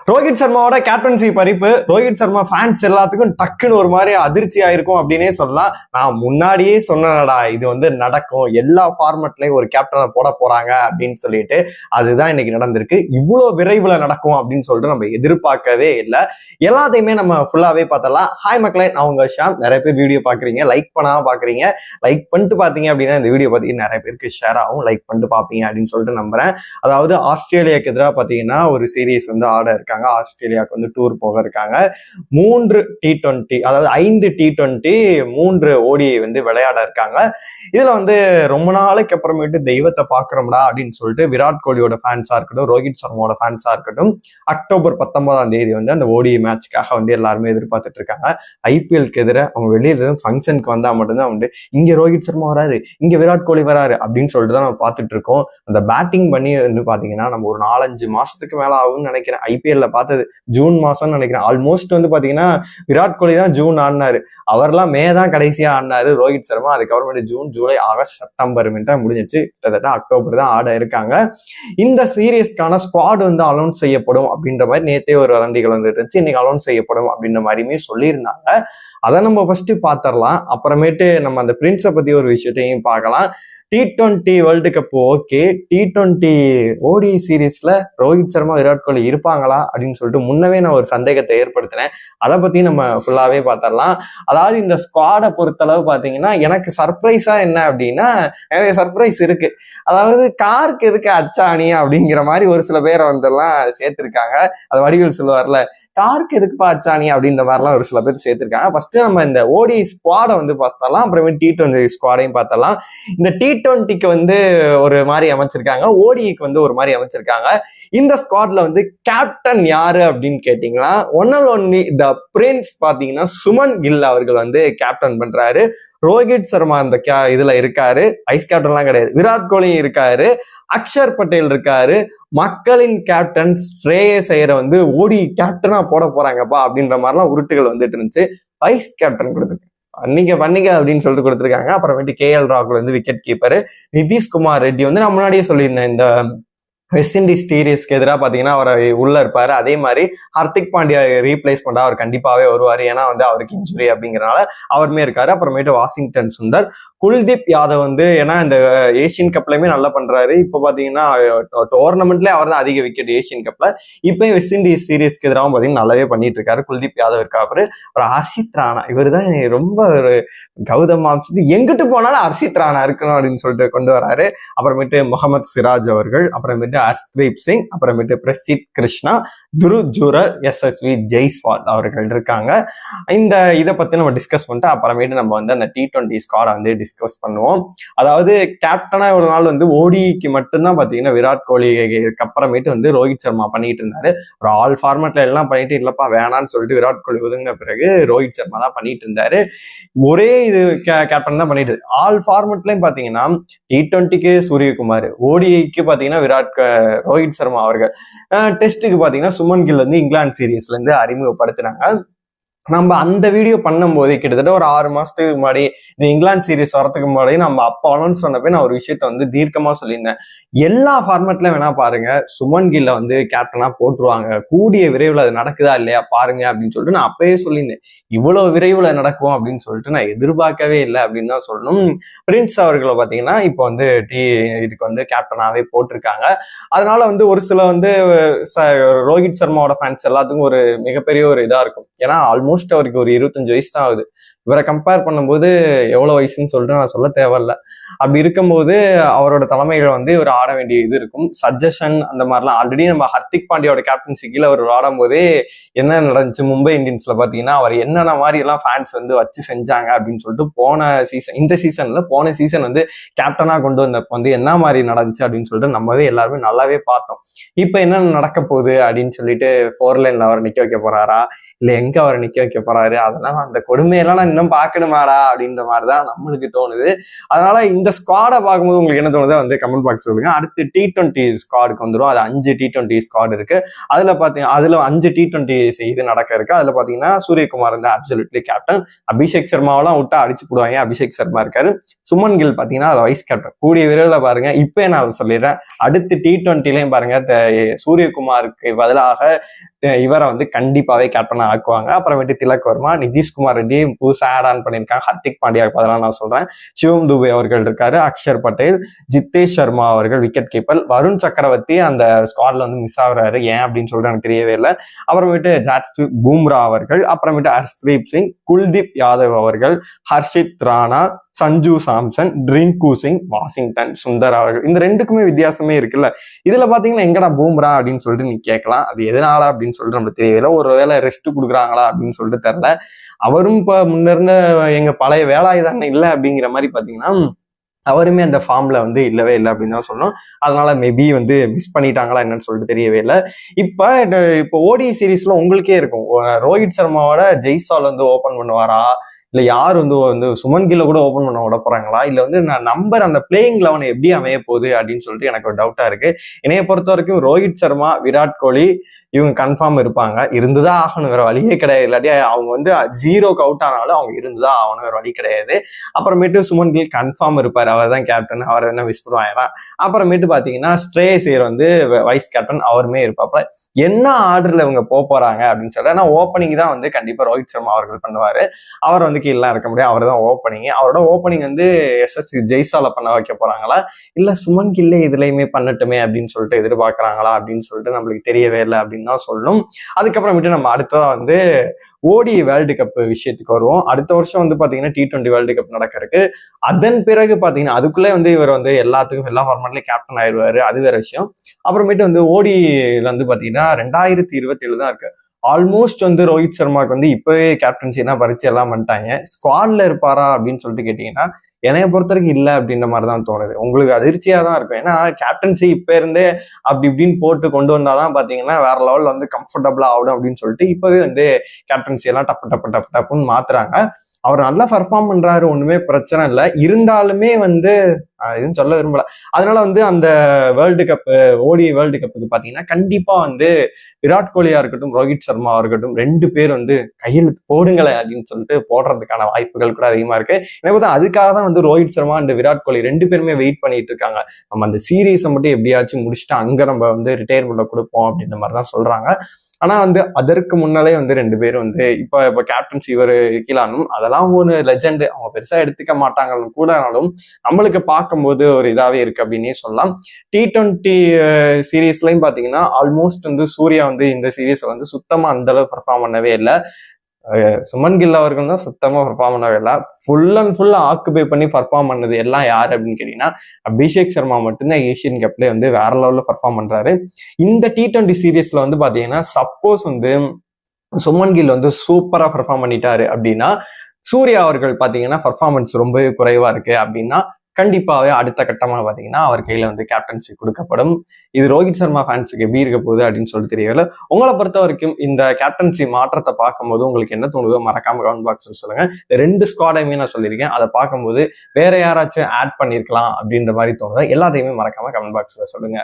Rohit சர்மாவோட captaincy பறிப்பு Rohit Sharma fans எல்லாத்துக்கும் டக்குன்னு ஒரு மாதிரி அதிர்ச்சி ஆயிருக்கும் அப்படின்னே சொல்லலாம். நான் முன்னாடியே சொன்னேன்டா இது வந்து நடக்கும், எல்லா ஃபார்மேட்லயும் ஒரு கேப்டனை போட போறாங்க அப்படின்னு சொல்லிட்டு. அதுதான் இன்னைக்கு நடந்திருக்கு. இவ்வளவு விரைவில் நடக்கும் அப்படின்னு சொல்லிட்டு நம்ம எதிர்பார்க்கவே இல்லை. எல்லாத்தையுமே நம்ம ஃபுல்லாவே பார்த்தலாம். ஹாய் மக்களே, நான் உங்க ஷாம். நிறைய பேர் வீடியோ பாக்குறீங்க, லைக் பண்ணாம பாக்குறீங்க. லைக் பண்ணிட்டு பாத்தீங்க அப்படின்னா இந்த வீடியோ பார்த்தீங்கன்னா நிறைய பேருக்கு ஷேர் ஆகும். லைக் பண்ணிட்டு பாப்பீங்க அப்படின்னு சொல்லிட்டு நம்புறேன். அதாவது ஆஸ்திரேலியாவுக்கு எதிராக பாத்தீங்கன்னா ஒரு சீரீஸ் வந்து ஆட இருக்காங்க. ஆஸ்திரேலியாவுக்கு வந்து டூர் போக இருக்காங்க. 3 T20, அதாவது 5 T20 3 ODI வந்து விளையாட இருக்காங்க. இதுல வந்து ரொம்ப நாளைக்கு அப்புறமேட்டு தெய்வத்தை பாக்குறோம்டா அப்படின்னு சொல்லிட்டு விராட் கோலியோட ஃபேன்ஸா இருக்கட்டும், ரோஹித் சர்மாவோட ஃபேன்ஸா இருக்கட்டும், அக்டோபர் 19ஆம் தேதி வந்து அந்த ODI மேட்ச்க்காக வந்து எல்லாருமே எதிர்பார்த்துட்டு இருக்காங்க. IPLக்கு எதிராக அவங்க வெளியில ஃபங்க்ஷனுக்கு வந்தா மட்டும்தான் வந்து இங்க ரோஹித் சர்மா வராரு, இங்க விராட் கோலி வராரு அப்படின்னு சொல்லிட்டு தான் நம்ம பார்த்துட்டு இருக்கோம். அந்த பேட்டிங் பண்ணி வந்து பாத்தீங்கன்னா நம்ம ஒரு 4-5 மாசத்துக்கு மேல ஆகும்னு நினைக்கிறேன். IPL பார்த்தது ஜூன் மாசம்னு நினைக்கிறேன். ஆல்மோஸ்ட் வந்து பாத்தீங்கன்னா விராட் கோலி தான் ஜூன் ஆடினாரு, அவர்லாம் மே தான் கடைசியா ஆடினாரு. ரோஹித் சர்மா அதுக்கப்புறமேட்டு ஜூன், ஜூலை, ஆகஸ்ட், செப்டம்பர் தான் முடிஞ்சிச்சு. கிட்டத்தட்ட அக்டோபர் தான் ஆட இருக்காங்க. இந்த சீரீஸ்க்கான ஸ்குவாட் வந்து அனௌன்ஸ் செய்யப்படும் அப்படின்ற மாதிரி நேத்தே ஒரு வதந்திகள் வந்துட்டு இருந்துச்சு. இன்னைக்கு அனௌன்ஸ் செய்யப்படும் அப்படின்ற மாதிரியுமே சொல்லியிருந்தாங்க. அதை நம்ம ஃபர்ஸ்ட் பாத்திரலாம். அப்புறமேட்டு நம்ம அந்த பிரின்ஸை பத்தி ஒரு விஷயத்தையும் பார்க்கலாம். T20 world cup okay, T20 ODI சீரீஸ்ல ரோஹித் சர்மா, விராட் கோலி இருப்பாங்களா அப்படின்னு சொல்லிட்டு முன்னவே நான் ஒரு சந்தேகத்தை ஏற்படுத்தினேன். அதை பத்தி நம்ம ஃபுல்லாவே பார்த்தரலாம். அதாவது இந்த ஸ்குவாடை பொறுத்தளவு பாத்தீங்கன்னா எனக்கு சர்ப்ரைஸா என்ன அப்படின்னா, நிறைய சர்ப்ரைஸ் இருக்கு. அதாவது காருக்கு எதுக்கு அச்சாணி அப்படிங்கிற மாதிரி ஒரு சில பேரை வந்துலாம் சேர்த்திருக்காங்க. அது வடிவில் சொல்லுவார்ல, காருக்கு எதுக்குப்பா அச்சாணி அப்படின்ற மாதிரிலாம் ஒரு சில பேர் சேர்த்திருக்காங்க. ஃபர்ஸ்ட் நம்ம இந்த ODI ஸ்குவாடை வந்து பார்த்தரலாம், அப்புறமே T20 ஸ்குவாடையும் பார்த்தரலாம். இந்த T20க்கு வந்து ஒரு மாதிரி அமைச்சிருக்காங்க, ODIக்கு வந்து ஒரு மாதிரி அமைச்சிருக்காங்க. இந்த ஸ்குவாட்ல வந்து கேப்டன் யாரு அப்படின்னு கேட்டீங்கன்னா one and only the prince பாத்தீங்கன்னா சுமன் கில் அவர்கள் வந்து கேப்டன் பண்றாரு. ரோஹித் சர்மா அந்த இதுல இருக்காரு, ஐஸ் கேப்டன்லாம் கிடையாது. விராட் கோலி இருக்காரு, அக்ஷர் பட்டேல் இருக்காரு, மக்களின் கேப்டன் ஸ்ரேயஸ் ஐயரை வந்து ODI கேப்டனா போட போறாங்கப்பா அப்படின்ற மாதிரிலாம் உருட்டுகள் வந்துட்டு இருந்துச்சு. வைஸ் கேப்டன் கொடுத்துருக்கு, பண்ணிக்க அப்படின்னு சொல்லிட்டு கொடுத்துருக்காங்க. அப்புறமேட்டு KL ராகுல் வந்து விக்கெட் கீப்பரு, நிதிஷ்குமார் ரெட்டி வந்து நான் முன்னாடியே சொல்லியிருந்தேன் இந்த வெஸ்ட் இண்டீஸ் சீரீஸ்க்கு எதிராக பாத்தீங்கன்னா அவர் உள்ள இருப்பாரு. அதே மாதிரி ஹர்திக் பாண்டியா ரீப்ளேஸ்மெண்டா அவர் கண்டிப்பாவே வருவாரு, ஏன்னா வந்து அவருக்கு இன்ஜுரி அப்படிங்கிறனால அவருமே இருக்காரு. அப்புறமேட்டு வாஷிங்டன் சுந்தர், குல்தீப் யாதவ் வந்து ஏன்னா இந்த ஏசியன் கப்லயுமே நல்லா பண்றாரு. இப்ப பாத்தீங்கன்னா டோர்னமெண்ட்லயே அவர் தான் அதிக விக்கெட் ஏசியன் கப்ல. இப்பயும் வெஸ்ட் இண்டீஸ் சீரீஸ்க்கு எதிராக பாத்தீங்கன்னா நல்லாவே பண்ணிட்டு இருக்காரு. குல்தீப் யாதவ் இருக்காரு. அப்புறம் ஹர்ஷித் ராணா, இவர் தான் ரொம்ப ஒரு கௌதம் எங்கிட்டு போனாலும் ஹர்ஷித் ராணா இருக்கணும் அப்படின்னு சொல்லிட்டு கொண்டு வராரு. அப்புறமேட்டு முகமது சிராஜ் அவர்கள், அப்புறமேட்டு ஹர்ஷ்தீப் சிங், அப்புறமேட்டு பிரசித் கிருஷ்ணா, துருவ் ஜூரல், SSV ஜெய்ஸ்வால் அவர்கள் இருக்காங்க. இந்த இதை பத்தி நம்ம டிஸ்கஸ் பண்ணிட்டு அப்புறமேட்டு நம்ம வந்து அந்த T20 ஸ்குவாடை வந்து டிஸ்கஸ் பண்ணுவோம். அதாவது கேப்டனா ஒரு நாள் வந்து ODIக்கு மட்டும்தான் பாத்தீங்கன்னா விராட் கோலிக்கு அப்புறமேட்டு வந்து ரோஹித் சர்மா பண்ணிட்டு இருந்தாரு. ஒரு ஆல் ஃபார்மேட்ல எல்லாம் பண்ணிட்டு இல்லப்பா வேணான்னு சொல்லிட்டு விராட் கோலி ஒதுங்கின பிறகு ரோஹித் சர்மா தான் பண்ணிட்டு இருந்தாரு. ஒரே இது கேப்டன் தான் பண்ணிட்டு. ஆல் ஃபார்மேட்லயும் பாத்தீங்கன்னா T20க்கு சூரியகுமார், ODIக்கு பாத்தீங்கன்னா ரோஹித் சர்மா அவர்கள், டெஸ்ட்டுக்கு பாத்தீங்கன்னா சுமன் கில் வந்து இங்கிலாந்து சீரீஸ்ல இருந்து அறிமுகப்படுத்தினாங்க. நம்ம அந்த வீடியோ பண்ணும்போது கிட்டத்தட்ட ஒரு 6 மாசத்துக்கு முன்னாடி இந்த இங்கிலாந்து சீரீஸ் வரதுக்கு முன்னாடி நம்ம அப்ப அனௌன்ஸ் சொன்னப்ப நான் ஒரு விஷயத்த வந்து தீர்க்கமா சொல்லியிருந்தேன். எல்லா ஃபார்மேட்லயும் வேணா பாருங்க, சுமன் கில்ல வந்து கேப்டனா போட்டுருவாங்க, கூடிய விரைவில் அது நடக்குதா இல்லையா பாருங்க அப்படின்னு சொல்லிட்டு நான் அப்பயே சொல்லியிருந்தேன். இவ்வளவு விரைவில் நடக்கும் அப்படின்னு சொல்லிட்டு நான் எதிர்பார்க்கவே இல்லை அப்படின்னு தான் சொல்லணும். பிரின்ஸ் அவர்களை பாத்தீங்கன்னா இப்போ வந்து இதுக்கு வந்து கேப்டனாவே போட்டிருக்காங்க. அதனால வந்து ஒரு சில வந்து ரோஹித் சர்மாவோட ஃபேன்ஸ் எல்லாத்துக்கும் ஒரு மிகப்பெரிய ஒரு இதா இருக்கும். ஏன்னா ஆல்மோஸ்ட் அவருக்கு ஒரு 25 வயசு தான் ஆகுது. இவரை கம்பேர் பண்ணும்போது எவ்வளவு வயசுன்னு சொல்லிட்டு நான் சொல்ல தேவையில்ல. அப்படி இருக்கும்போது அவரோட தலைமையில வந்து இவர் ஆட வேண்டிய இது இருக்கும். சஜஷன் அந்த மாதிரிலாம் ஆல்ரெடி நம்ம ஹர்திக் பாண்டியோட கேப்டன்சி கீழே அவர் ஆடும் போதே என்ன நடந்துச்சு, மும்பை இந்தியன்ஸ்ல பாத்தீங்கன்னா அவர் என்னென்ன மாதிரி எல்லாம் ஃபேன்ஸ் வந்து வச்சு செஞ்சாங்க அப்படின்னு சொல்லிட்டு இந்த சீசன்ல போன சீசன் வந்து கேப்டனா கொண்டு வந்தப்ப வந்து என்ன மாதிரி நடந்துச்சு அப்படின்னு சொல்லிட்டு நம்மவே எல்லாருமே நல்லாவே பார்த்தோம். இப்ப என்ன நடக்க போகுது அப்படின்னு சொல்லிட்டு 4 லைன்ல அவர் நிக்க வைக்க போறாரா, இல்ல எங்க அவரை நிக்க வைக்க போறாரு, அதெல்லாம் அந்த கொடுமையெல்லாம் நான் இன்னும் பாக்கணுமாடா அப்படின்ற மாதிரிதான் நம்மளுக்கு தோணுது. அதனால இந்த இந்த ஸ்குவாடை பார்க்கும்போது உங்களுக்கு என்ன தோணுதோ வந்து கமெண்ட் பாக்ஸ் சொல்லுங்க. அடுத்து T20 ஸ்குவாடுக்கு வந்துடும். அது 5 T20 ஸ்குவாட் இருக்கு. அதுல 5 T20 இது நடக்க இருக்கு. அதுல பாத்தீங்கன்னா சூரியகுமார் வந்து அப்சல்யூட்லி கேப்டன். அபிஷேக் சர்மாவெல்லாம் விட்டா அடிச்சு போடுவாங்க. அபிஷேக் சர்மா இருக்காரு. சுமன் கில் பாத்தீங்கன்னா வைஸ் கேப்டன். கூடிய விரைவில் பாருங்க, இப்ப நான் அதை சொல்லிடுறேன், அடுத்து T20லயும் பாருங்க சூரியகுமாருக்கு பதிலாக இவரை வந்து கண்டிப்பாவே கேப்டனா ஆக்குவாங்க. அப்புறமேட்டு திலக் வர்மா, நிதிஷ்குமார் ரெட்டி புதுசா ஆட் ஆன் பண்ணியிருக்காங்க. ஹர்திக் பாண்டியாவுக்கு பதிலாக நான் சொல்றேன். சிவம் துபே அவர்கள் இருக்காரு. அக்ஷர் பட்டேல், ஜித்தேஷ் சர்மா அவர்கள் விக்கெட் கீப்பர். வருண் சக்கரவர்த்தி அந்த ஸ்குவாட்ல வந்து மிஸ் ஆகுறாரு. ஏன் அப்படின்னு சொல்லிட்டு எனக்கு தெரியவே இல்லை. அப்புறமேட்டு ஜாஸ்பிரிட் பும்ரா அவர்கள், அப்புறமேட்டு ஹர்ஷ்தீப் சிங், குல்தீப் யாதவ் அவர்கள், ஹர்ஷித் ராணா, சஞ்சு சாம்சன், ரிங்கு சிங், வாஷிங்டன் சுந்தர் அவர்கள். இந்த ரெண்டுக்குமே வித்தியாசமே இருக்குல்ல. இதுல பாத்தீங்கன்னா எங்கடா பூம்ரா அப்படின்னு சொல்லிட்டு நீ கேட்கலாம். அது எதனால அப்படின்னு சொல்லிட்டு நமக்கு தெரியல. ஒருவேளை ரெஸ்ட் கொடுக்குறாங்களா அப்படின்னு சொல்லிட்டு தெரியல. அவரும் இப்ப முன்ன இருந்த எங்க பழைய வேலாயுதம் இல்லை அப்படிங்கிற மாதிரி பாத்தீங்கன்னா அவருமே அந்த ஃபார்ம்ல வந்து இல்லவே இல்லை அப்படின்னு தான் சொல்லணும். அதனால மேபி வந்து மிஸ் பண்ணிட்டாங்களா என்னன்னு சொல்லிட்டு தெரியவே இல்லை. இப்போ ஓடி சீரீஸ்ல உங்களுக்கே இருக்கும், ரோஹித் சர்மாவோட ஜெய்ஸ்வால் வந்து ஓபன் பண்ணுவாரா, இல்ல யார் வந்து சுமன் கில்ல கூட ஓபன் பண்ண விட போறாங்களா, இல்ல வந்து நம்பர் அந்த பிளேயிங் 11 எப்படி அமைய போகுது அப்படின்னு சொல்லிட்டு எனக்கு ஒரு டவுட்டா இருக்கு. என்னைய பொறுத்த வரைக்கும் ரோஹித் சர்மா, விராட் கோலி இவங்க கன்ஃபார்ம் இருப்பாங்க. இருந்துதான் ஆகணும், வேற வழியே கிடையாது. இல்லாட்டி அவங்க வந்து 0க்கு அவுட் ஆனாலும் அவங்க இருந்துதான் ஆகணும், வேற வழி கிடையாது. அப்புறமேட்டு சுமன் கில் கன்ஃபார்ம் இருப்பாரு, அவர் தான் கேப்டன், அவர் என்ன மிஸ் பண்ணுவாங்க. அப்புறமேட்டு பாத்தீங்கன்னா ஸ்ரேயஸ் ஐயர் வந்து வைஸ் கேப்டன், அவருமே இருப்பாப்ல. என்ன ஆர்டர்ல இவங்க போறாங்க அப்படின்னு சொல்லிட்டு, ஏன்னா ஓப்பனிங் தான் வந்து கண்டிப்பா ரோஹித் சர்மா அவர்கள் பண்ணுவாரு. அவர் வந்து கீழே இருக்க முடியாது, அவர் தான் ஓப்பனிங். அவரோட ஓப்பனிங் வந்து எஸ்எஸ்சி ஜெய்சால பண்ண வைக்க போறாங்களா, இல்ல சுமன் கில்லே இதுலயுமே பண்ணட்டுமே அப்படின்னு சொல்லிட்டு எதிர்பார்க்கறாங்களா அப்படின்னு சொல்லிட்டு நம்மளுக்கு தெரியவே இல்லை அப்படின்னு தான் சொல்லணும். அதுக்கப்புறமேட்டு நம்ம அடுத்ததா வந்து ஓடி வேர்ல்டு கப் விஷயத்துக்கு வருவோம். அடுத்த வருஷம் வந்து பாத்தீங்கன்னா T20 வேர்ல்டு கப் நடக்கிறதுக்கு. அதன் பிறகு பாத்தீங்கன்னா அதுக்குள்ளே வந்து இவர் வந்து எல்லாத்துக்கும் எல்லா ஃபார்மேட்லயும் கேப்டன் ஆயிடுவாரு, அது வேற விஷயம். அப்புறமேட்டு வந்து ஓடியில வந்து பாத்தீங்கன்னா 2027 தான் இருக்கு. ஆல்மோஸ்ட் வந்து ரோஹித் சர்மாவுக்கு வந்து இப்பவே கேப்டன்சி பறிச்சு எல்லாம் பண்ணிட்டாங்க. ஸ்குவாட்ல இருப்பாரா அப்படின்னு சொல்லிட்டு கேட்டீங்கன்னா என்னைய பொறுத்த வரைக்கும் இல்லை அப்படின்ற மாதிரிதான் தோணுது. உங்களுக்கு அதிர்ச்சியா தான் இருக்கும். ஏன்னா கேப்டன்சி இப்ப இருந்தே அப்படி இப்படின்னு போட்டு கொண்டு வந்தாதான் பாத்தீங்கன்னா வேற லெவல்ல வந்து கம்ஃபர்டபுளா ஆகும் அப்படின்னு சொல்லிட்டு இப்பவே வந்து கேப்டன்சி எல்லாம் டப்புன்னு மாத்துறாங்க. அவர் நல்லா பர்ஃபார்ம் பண்றாரு, ஒண்ணுமே பிரச்சனை இல்லை. இருந்தாலுமே வந்து எதுவும் சொல்ல விரும்பல. அதனால வந்து அந்த வேர்ல்டு கப் ஓடி வேர்ல்டு கப்புக்கு பாத்தீங்கன்னா கண்டிப்பா வந்து விராட் கோலியா இருக்கட்டும், ரோஹித் சர்மா இருக்கட்டும், 2 பேர் வந்து கையெழுத்து போடுங்களேன் அப்படின்னு சொல்லிட்டு போடுறதுக்கான வாய்ப்புகள் கூட அதிகமா இருக்கு. எனக்கு அதுக்காக தான் வந்து ரோஹித் சர்மா அண்ட் விராட் கோலி 2 பேருமே வெயிட் பண்ணிட்டு இருக்காங்க. நம்ம அந்த சீரீஸை மட்டும் எப்படியாச்சும் முடிச்சுட்டு அங்க நம்ம வந்து ரிட்டையர்மெண்ட்ல கொடுப்போம் அப்படின்ற மாதிரிதான் சொல்றாங்க. ஆனா வந்து அதற்கு முன்னாலே வந்து 2 பேரும் வந்து இப்ப கேப்டன்சி இவர் கீழானும் அதெல்லாம் ஒரு லெஜெண்ட், அவங்க பெருசா எடுத்துக்க மாட்டாங்கன்னு கூடனாலும் நம்மளுக்கு பார்க்கும்போது ஒரு இதாவே இருக்கு அப்படின்னே சொல்லலாம். T20 சீரீஸ்லயும் பாத்தீங்கன்னா ஆல்மோஸ்ட் வந்து சூர்யா வந்து இந்த சீரீஸ்ல வந்து சுத்தமா அந்த அளவு பெர்ஃபார்ம் பண்ணவே இல்லை. சுமன் கில் அவர்கள் தான் சுத்தமா பெர்ஃபார்ம் பண்ணவே இல்லை. ஃபுல் அண்ட் ஃபுல்லா ஆக்குபை பண்ணி பர்ஃபார்ம் பண்ணது எல்லாம் யாரு அப்படின்னு கேட்டீங்கன்னா அபிஷேக் சர்மா மட்டும்தான் ஏசியன் கப்ல வந்து வேற லெவல்ல பர்ஃபார்ம் பண்றாரு. இந்த T20 சீரீஸ்ல வந்து பாத்தீங்கன்னா சப்போஸ் வந்து சுமன் கில் வந்து சூப்பரா பர்ஃபார்ம் பண்ணிட்டாரு அப்படின்னா, சூர்யா அவர்கள் பாத்தீங்கன்னா பர்ஃபார்மன்ஸ் ரொம்பவே குறைவா இருக்கு அப்படின்னா கண்டிப்பாவே அடுத்த கட்டமா பாத்தீங்கன்னா அவர் கையில வந்து கேப்டன்சி கொடுக்கப்படும். இது ரோஹித் சர்மா ஃபேன்ஸுக்கு எப்படி இருக்க போகுது அப்படின்னு சொல்லிட்டு தெரியல. உங்களை பொறுத்த வரைக்கும் இந்த கேப்டன்சி மாற்றத்தை பார்க்கும்போது உங்களுக்கு என்ன தோணுதோ மறக்காம கமெண்ட் பாக்ஸ்ல சொல்லுங்க. 2 ஸ்குவாடையுமே நான் சொல்லியிருக்கேன், அதை பார்க்கும்போது வேற யாராச்சும் ஆட் பண்ணிருக்கலாம் அப்படின்ற மாதிரி தோணுதோ எல்லாத்தையுமே மறக்காம கமெண்ட் பாக்ஸ்ல சொல்லுங்க.